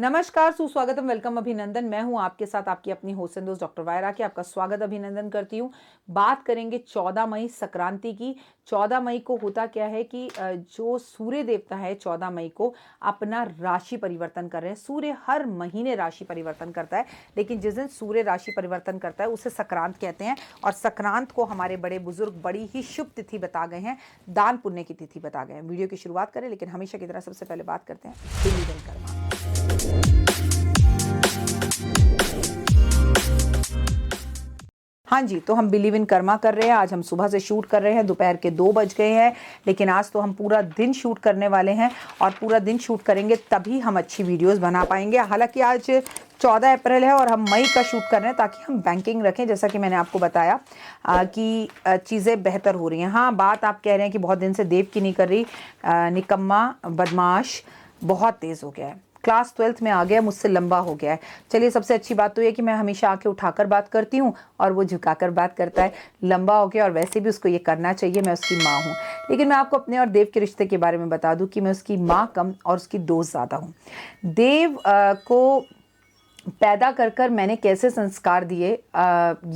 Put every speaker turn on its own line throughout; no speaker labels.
नमस्कार, सुस्वागतम, वेलकम, अभिनंदन। मैं हूं आपके साथ आपकी अपनी होस्ट एंड दोस्त डॉक्टर वायरा की। आपका स्वागत अभिनंदन करती हूं। बात करेंगे 14 मई संक्रांति की। 14 मई को होता क्या है कि जो सूर्य देवता है 14 मई को अपना राशि परिवर्तन कर रहे हैं। सूर्य हर महीने राशि परिवर्तन करता है, लेकिन जिस दिन सूर्य राशि परिवर्तन करता है उसे संक्रांत कहते हैं। और संक्रांत को हमारे बड़े बुजुर्ग बड़ी ही शुभ तिथि बता गए हैं, दान पुण्य की तिथि बता गए हैं। वीडियो की शुरुआत करें, लेकिन हमेशा की तरह सबसे पहले बात करते हैं बिल्ली दल कर्मा। हाँ जी, तो हम बिलीव इन कर्मा कर रहे हैं। आज हम सुबह से शूट कर रहे हैं, दोपहर के 2 बज गए हैं, लेकिन आज तो हम पूरा दिन शूट करने वाले हैं और पूरा दिन शूट करेंगे तभी हम अच्छी वीडियोस बना पाएंगे। हालांकि आज 14 अप्रैल है और हम मई का शूट कर रहे हैं ताकि हम बैंकिंग रखें, जैसा कि मैंने आपको बताया कि चीज़ें बेहतर हो रही हैं। हाँ, बात आप कह रहे हैं कि बहुत दिन से देव की नहीं कर रही, निकम्मा बदमाश बहुत तेज़ हो गया है, क्लास 12th में आ गया, मुझसे लंबा हो गया है। चलिए, सबसे अच्छी बात तो ये कि मैं हमेशा आके उठाकर बात करती हूँ और वो झुकाकर बात करता है। लंबा हो गया और वैसे भी उसको ये करना चाहिए, मैं उसकी माँ हूँ। लेकिन मैं आपको अपने और देव के रिश्ते के बारे में बता दूँ कि मैं उसकी माँ कम और उसकी दोस्त ज़्यादा हूँ। देव को पैदा कर कर मैंने कैसे संस्कार दिए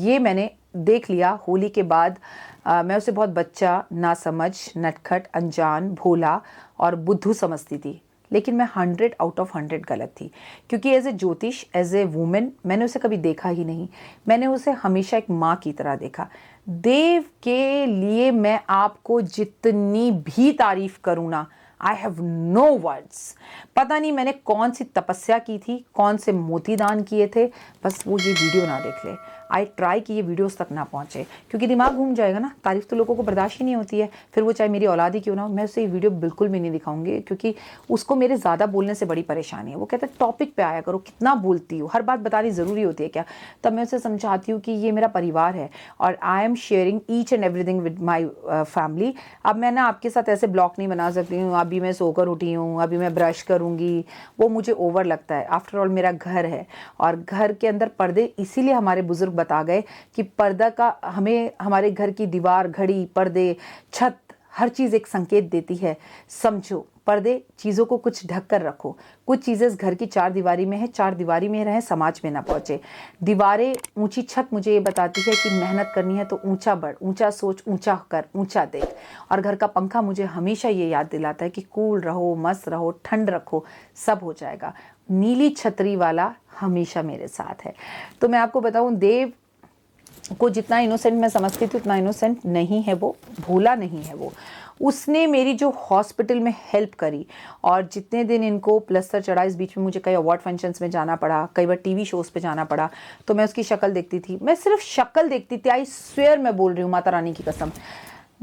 ये मैंने देख लिया होली के बाद। मैं उसे बहुत बच्चा, नासमझ, नटखट, अनजान, भोला और बुद्धू समझती थी, लेकिन मैं 100 आउट ऑफ 100 गलत थी, क्योंकि एज ए ज्योतिष, एज ए वुमेन मैंने उसे कभी देखा ही नहीं। मैंने उसे हमेशा एक माँ की तरह देखा। देव के लिए मैं आपको जितनी भी तारीफ करूँ ना, आई हैव नो वर्ड्स। पता नहीं मैंने कौन सी तपस्या की थी, कौन से मोती दान किए थे, बस वो ये वीडियो ना देख ले। आई ट्राई कि ये वीडियोस तक ना पहुँचे, क्योंकि दिमाग घूम जाएगा ना। तारीफ तो लोगों को बर्दाश्त ही नहीं होती है, फिर वो चाहे मेरी औलाद ही क्यों ना हो। मैं उसे ये वीडियो बिल्कुल भी नहीं दिखाऊंगी, क्योंकि उसको मेरे ज़्यादा बोलने से बड़ी परेशानी है। वो कहता है टॉपिक पे आया करो, कितना बोलती हो, हर बात बतानी ज़रूरी होती है क्या। तब मैं उसे समझाती हूँ कि ये मेरा परिवार है और I am sharing each and everything with my family. अब मैं ना आपके साथ ऐसे ब्लॉग नहीं बना सकती हूँ, अभी मैं सोकर उठी हूँ, अभी मैं ब्रश करूँगी, वो मुझे ओवर लगता है। आफ्टर ऑल मेरा घर है और घर के अंदर पर्दे, इसीलिए हमारे बुजुर्ग बता गए कि पर्दा का हमें, हमारे घर की दीवार, घड़ी, पर्दे, छत, हर चीज़ एक संकेत देती है। समझो, पर्दे चीज़ों को कुछ ढक कर रखो। कुछ चीज़ें इस घर की चार दीवारी में है, चार दीवारी में रहें, समाज में ना पहुँचे। दीवारें, ऊंची छत मुझे ये बताती है कि मेहनत करनी है तो ऊंचा बढ़, ऊंचा सोच, ऊंचा कर, ऊंचा देख। और घर का पंखा मुझे हमेशा ये याद दिलाता है कि कूल रहो, मस्त रहो, ठंड रखो, सब हो जाएगा। नीली छतरी वाला हमेशा मेरे साथ है। तो मैं आपको बताऊं, देव को जितना इनोसेंट मैं समझती थी उतना इनोसेंट नहीं है वो, भोला नहीं है वो। उसने मेरी जो हॉस्पिटल में हेल्प करी और जितने दिन इनको प्लस्तर चढ़ा, इस बीच में मुझे कई अवार्ड फंक्शंस में जाना पड़ा, कई बार टीवी शोज़ पे जाना पड़ा, तो मैं उसकी शक्ल देखती थी। मैं सिर्फ शक्ल देखती थी, आई स्वेयर, मैं बोल रही हूँ माता रानी की कसम।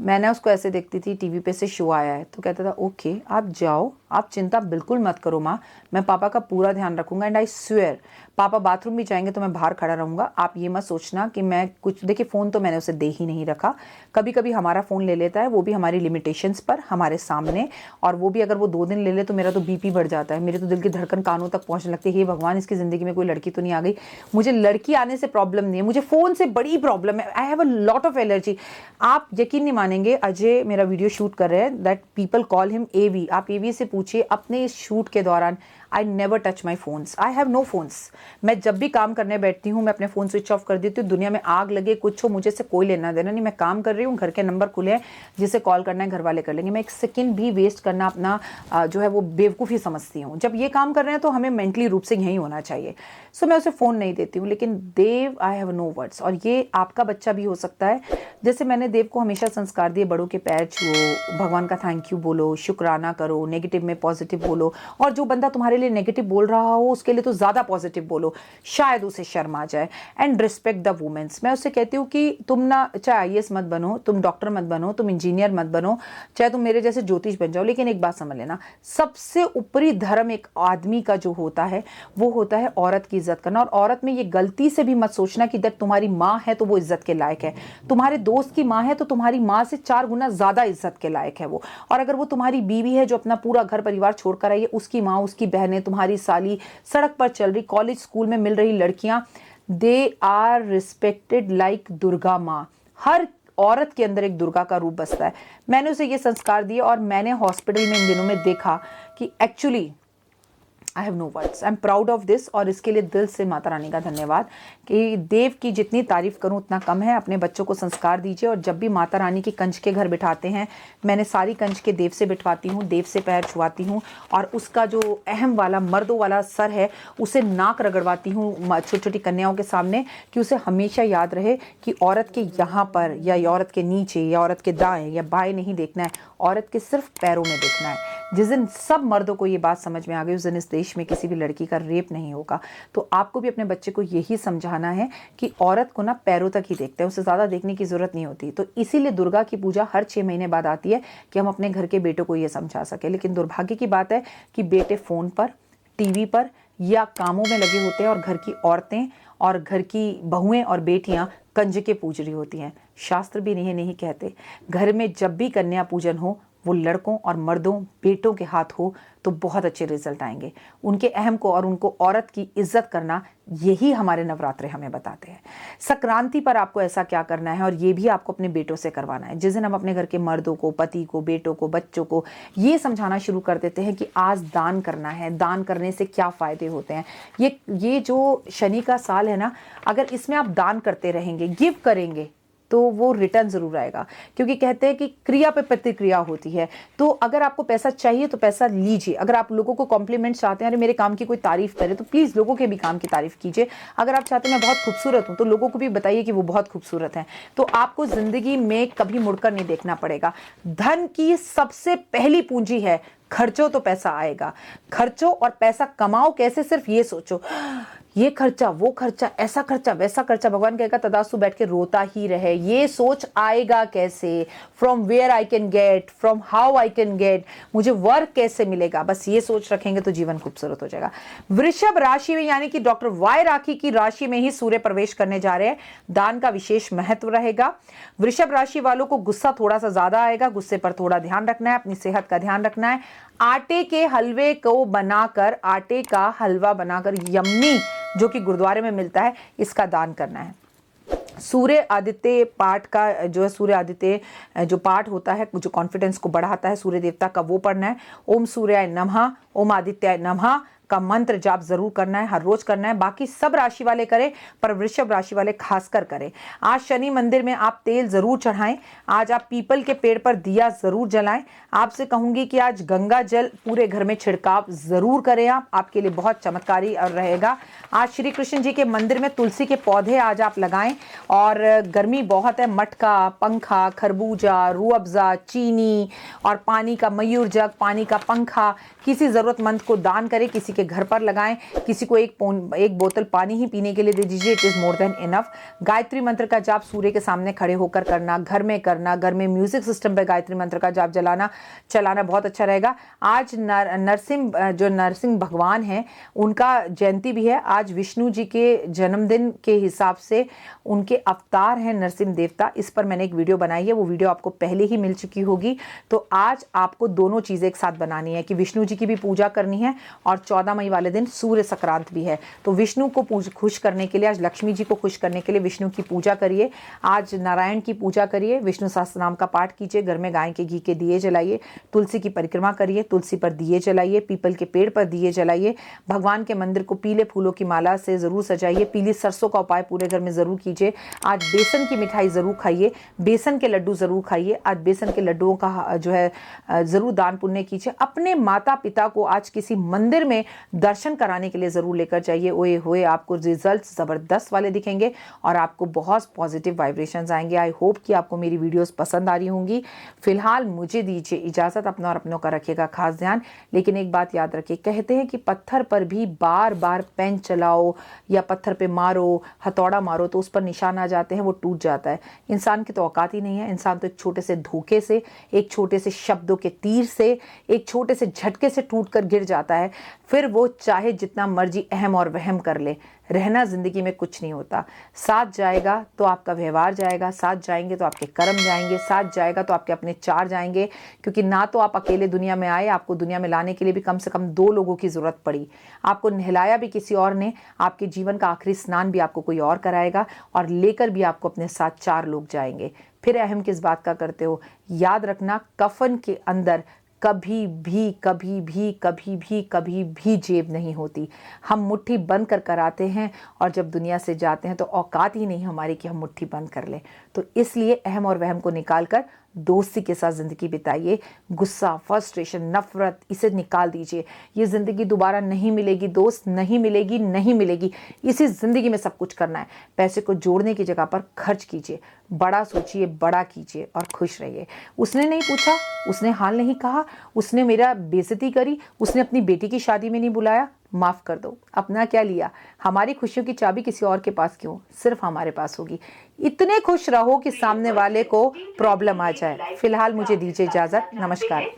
मैंने उसको ऐसे देखती थी, टीवी पे से शो आया है तो कहता था ओके आप जाओ, आप चिंता बिल्कुल मत करो माँ, मैं पापा का पूरा ध्यान रखूंगा। एंड आई स्वेयर, पापा बाथरूम भी जाएंगे तो मैं बाहर खड़ा रहूंगा। आप ये मत सोचना कि मैं कुछ, देखिए फ़ोन तो मैंने उसे दे ही नहीं रखा। कभी कभी हमारा फ़ोन ले लेता है, वो भी हमारी लिमिटेशंस पर, हमारे सामने। और वो भी अगर वो 2 दिन ले ले तो मेरा तो बीपी बढ़ जाता है, मेरे तो दिल की धड़कन कानों तक पहुँचने लगती है। हे भगवान, इसकी ज़िंदगी में कोई लड़की तो नहीं आ गई। मुझे लड़की आने से प्रॉब्लम नहीं है, मुझे फ़ोन से बड़ी प्रॉब्लम है। I have a lot of allergy. आप यकीन नहीं मानेंगे, अजय मेरा वीडियो शूट कर रहे हैं, that people call him AV. आप एवी से पूछिए, अपने इस शूट के दौरान I never touch my phones, I have no phones. मैं जब भी काम करने बैठती हूँ मैं अपने फ़ोन स्विच ऑफ कर देती हूँ। दुनिया में आग लगे, कुछ हो, मुझे से कोई लेना देना नहीं। मैं काम कर रही हूँ, घर के नंबर खुले हैं, जिसे कॉल करना है घर वाले कर लेंगे। मैं एक सेकंड भी वेस्ट करना अपना जो है वो बेवकूफ़ी समझती हूँ। जब ये काम कर रहे हैं तो हमें मेंटली रूप से यहीं होना चाहिए। सो मैं उसे फ़ोन नहीं देती हूँ। लेकिन देव, आई हैव नो वर्ड्स। और ये आपका बच्चा भी हो सकता है। जैसे मैंने देव को हमेशा संस्कार दिए, बड़ों के पैर छुओ, भगवान का थैंक यू बोलो, शुक्राना करो, नेगेटिव में पॉजिटिव बोलो, और जो बंदा तुम्हारे लिए नेगेटिव बोल रहा हो उसके लिए तो ज़्यादा पॉजिटिव बोलो, शायद उसे शर्म आ जाए। And respect the womens. मैं उससे कहती हूँ कि तुम ना चाहे आईएएस मत बनो, तुम डॉक्टर मत बनो, तुम इंजीनियर मत बनो, चाहे तुम मेरे जैसे ज्योतिष बन जाओ, लेकिन एक बात समझ लेना, सबसे ऊपरी धर्म एक आदमी का जो होता है वो होता है औरत की इज्जत करना। और औरत में ये गलती से भी मत सोचना कि जब तुम्हारी माँ है तो वो इज्जत के लायक है, तुम्हारे दोस्त की माँ है तो तुम्हारी माँ से 4 गुना ज्यादा इज्जत के लायक है वो। और अगर वो तुम्हारी बीवी है जो अपना पूरा घर परिवार छोड़कर आई है, उसकी माँ, उसकी बहनें, तुम्हारी साली, सड़क पर चल रही, कॉलेज स्कूल में मिल रही लड़कियां, they are respected like Durga Maa. हर औरत के अंदर एक दुर्गा का रूप बसता है। मैंने उसे ये संस्कार दिए और मैंने हॉस्पिटल में इन दिनों में देखा कि actually I have no words, I am proud of this. और इसके लिए दिल से माता रानी का धन्यवाद कि देव की जितनी तारीफ करूं उतना कम है। अपने बच्चों को संस्कार दीजिए, और जब भी माता रानी की कंज के घर बिठाते हैं, मैंने सारी कंज के देव से बिठवाती हूँ, देव से पैर छुआती हूँ, और उसका जो अहम वाला मर्दों वाला सर है उसे नाक रगड़वाती हूँ छोटी छोटी कन्याओं के सामने, कि उसे हमेशा याद रहे कि औरत के यहाँ पर या औरत के नीचे या औरत के दाएं या बाएं नहीं देखना है, औरत के सिर्फ पैरों में देखना है। जिस दिन सब मर्दों को ये बात समझ में आ गई, उस दिन इस देश में किसी भी लड़की का रेप नहीं होगा। तो आपको भी अपने बच्चे को यही समझाना है कि औरत को ना पैरों तक ही देखते हैं, उससे ज़्यादा देखने की ज़रूरत नहीं होती। तो इसीलिए दुर्गा की पूजा हर 6 महीने बाद आती है कि हम अपने घर के बेटों को ये समझा सके। लेकिन दुर्भाग्य की बात है कि बेटे फ़ोन पर, टीवी पर या कामों में लगे होते हैं, और घर की औरतें और घर की बहुएं और बेटियां कंजके पूज रही होती हैं। शास्त्र भी नहीं कहते, घर में जब भी कन्या पूजन हो वो लड़कों और मर्दों बेटों के हाथ हो तो बहुत अच्छे रिजल्ट आएंगे। उनके अहम को और उनको औरत की इज्जत करना, यही हमारे नवरात्रे हमें बताते हैं। संक्रांति पर आपको ऐसा क्या करना है, और ये भी आपको अपने बेटों से करवाना है। जिस दिन हम अपने घर के मर्दों को, पति को, बेटों को, बच्चों को ये समझाना शुरू कर देते हैं कि आज दान करना है, दान करने से क्या फ़ायदे होते हैं। ये जो शनि का साल है ना, अगर इसमें आप दान करते रहेंगे, गिव करेंगे, तो वो रिटर्न ज़रूर आएगा। क्योंकि कहते हैं कि क्रिया पे प्रतिक्रिया होती है। तो अगर आपको पैसा चाहिए तो पैसा लीजिए। अगर आप लोगों को कॉम्प्लीमेंट चाहते हैं, अरे मेरे काम की कोई तारीफ करे, तो प्लीज़ लोगों के भी काम की तारीफ कीजिए। अगर आप चाहते हैं मैं बहुत खूबसूरत हूँ, तो लोगों को भी बताइए कि वो बहुत खूबसूरत हैं। तो आपको ज़िंदगी में कभी मुड़कर नहीं देखना पड़ेगा। धन की सबसे पहली पूंजी है खर्चो तो पैसा आएगा। खर्चो और पैसा कमाओ कैसे, सिर्फ ये सोचो, ये खर्चा, वो खर्चा, ऐसा खर्चा, वैसा खर्चा। भगवान कहेगा तदास्तु बैठ के रोता ही रहे। ये सोच आएगा कैसे, from where I can get, from how I can get, मुझे वर्क कैसे मिलेगा, बस ये सोच रखेंगे तो जीवन खूबसूरत हो जाएगा। वृषभ राशि में, यानी कि डॉक्टर वाई राखी की राशि में ही सूर्य प्रवेश करने जा रहे हैं। दान का विशेष महत्व रहेगा। वृषभ राशि वालों को गुस्सा थोड़ा सा ज्यादा आएगा, गुस्से पर थोड़ा ध्यान रखना है, अपनी सेहत का ध्यान रखना है। आटे के हलवे को बनाकर, आटे का हलवा बनाकर यम्मी, जो कि गुरुद्वारे में मिलता है, इसका दान करना है। सूर्य आदित्य पाठ का जो है, सूर्य आदित्य जो पाठ होता है, जो कॉन्फिडेंस को बढ़ाता है सूर्य देवता का, वो पढ़ना है। ओम सूर्याय नमः, ओम आदित्याय नमः का मंत्र जाप जरूर करना है, हर रोज करना है। बाकी सब राशि वाले करें, पर वृषभ राशि वाले खासकर करें। आज शनि मंदिर में आप तेल जरूर चढ़ाएं। आज आप पीपल के पेड़ पर दिया जरूर जलाएं। आपसे कहूंगी कि आज गंगा जल पूरे घर में छिड़काव जरूर करें। आपके लिए बहुत चमत्कारी और रहेगा। आज श्री कृष्ण जी के मंदिर में तुलसी के पौधे आज आप लगाएं। और गर्मी बहुत है, मटका, पंखा, खरबूजा, रूह अफ़ज़ा, चीनी और पानी का मयूर जग, पानी का पंखा किसी जरूरतमंद को दान करें, किसी के घर पर लगाएं। किसी को एक बोतल पानी ही पीने के लिए दे दीजिए, it is more than enough. Gayatri मंत्र का जाप सूर्य के सामने खड़े होकर करना, घर में करना, घर में म्यूजिक सिस्टम पे गायत्री मंत्र का जाप चलाना बहुत अच्छा रहेगा। आज नरसिंह भगवान हैं, उनका जयंती भी है। आज विष्णु जी के जन्मदिन के हिसाब से उनके अवतार हैं नरसिंह देवता। इस पर मैंने एक वीडियो बनाई है, वो वीडियो आपको पहले ही मिल चुकी होगी। तो आज आपको दोनों चीजें एक साथ बनानी है कि विष्णु जी की भी पूजा करनी है, और 14 मई वाले दिन सूर्य संक्रांत भी है। तो विष्णु को खुश करने के लिए, आज लक्ष्मी जी को खुश करने के लिए विष्णु की पूजा करिए। आज नारायण की पूजा करिए, विष्णु सहस्त्र नाम का पाठ कीजिए, घर में गाय के घी के दिए जलाइए, तुलसी की परिक्रमा करिए, तुलसी पर दिए जलाइए, पीपल के पेड़ पर दिए जलाइए। भगवान के मंदिर को पीले फूलों की माला से जरूर सजाइए। पीली सरसों का उपाय पूरे घर में जरूर कीजिए। आज बेसन की मिठाई जरूर खाइए, बेसन के लड्डू जरूर खाइए। आज बेसन के लड्डुओं का जो है जरूर दान पुण्य कीजिए। अपने माता पिता को आज किसी मंदिर में दर्शन कराने के लिए जरूर लेकर जाइए। ओए होए, आपको रिजल्ट्स जबरदस्त वाले दिखेंगे और आपको बहुत पॉजिटिव वाइब्रेशंस आएंगे। आई होप कि आपको मेरी वीडियोस पसंद आ रही होंगी। फिलहाल मुझे दीजिए इजाजत, अपना और अपनों का रखिएगा खास ध्यान। लेकिन एक बात याद रखिए, कहते हैं कि पत्थर पर भी बार बार पेन चलाओ या पत्थर पे मारो, हथौड़ा मारो, तो उस पर निशान आ जाते हैं, वो टूट जाता है। इंसान की तो औकात ही नहीं है। इंसान तो एक छोटे से धोखे से, एक छोटे से शब्दों के तीर से, एक छोटे से झटके से टूट कर गिर जाता है। फिर वो चाहे जितना मर्जी अहम और वहम कर ले, रहना जिंदगी में कुछ नहीं होता। साथ जाएगा तो आपका व्यवहार जाएगा, साथ जाएंगे तो आपके कर्म जाएंगे, साथ जाएगा तो आपके अपने चार जाएंगे। क्योंकि ना तो आप अकेले दुनिया में आए, आपको दुनिया में लाने के लिए भी कम से कम 2 लोगों की जरूरत पड़ी। आपको नहलाया भी किसी और ने, आपके जीवन का आखिरी स्नान भी आपको कोई और कराएगा, और लेकर भी आपको अपने साथ 4 लोग जाएंगे। फिर अहम किस बात का करते हो? याद रखना, कफन के अंदर कभी भी कभी भी कभी भी कभी भी जेब नहीं होती। हम मुट्ठी बंद कर आते हैं और जब दुनिया से जाते हैं तो औकात ही नहीं हमारी कि हम मुट्ठी बंद कर लें। तो इसलिए अहम और वहम को निकाल कर दोस्ती के साथ ज़िंदगी बिताइए। गुस्सा, फ्रस्ट्रेशन, नफ़रत, इसे निकाल दीजिए। ये ज़िंदगी दोबारा नहीं मिलेगी दोस्त, नहीं मिलेगी, नहीं मिलेगी। इसी ज़िंदगी में सब कुछ करना है। पैसे को जोड़ने की जगह पर खर्च कीजिए, बड़ा सोचिए, बड़ा कीजिए और खुश रहिए। उसने नहीं पूछा, उसने हाल नहीं कहा, उसने मेरा बेइज्जती करी, उसने अपनी बेटी की शादी में नहीं बुलाया, माफ़ कर दो। अपना क्या लिया? हमारी खुशियों की चाबी किसी और के पास क्यों, सिर्फ हमारे पास होगी। इतने खुश रहो कि सामने वाले को प्रॉब्लम आ जाए। फिलहाल मुझे दीजिए इजाज़त। नमस्कार।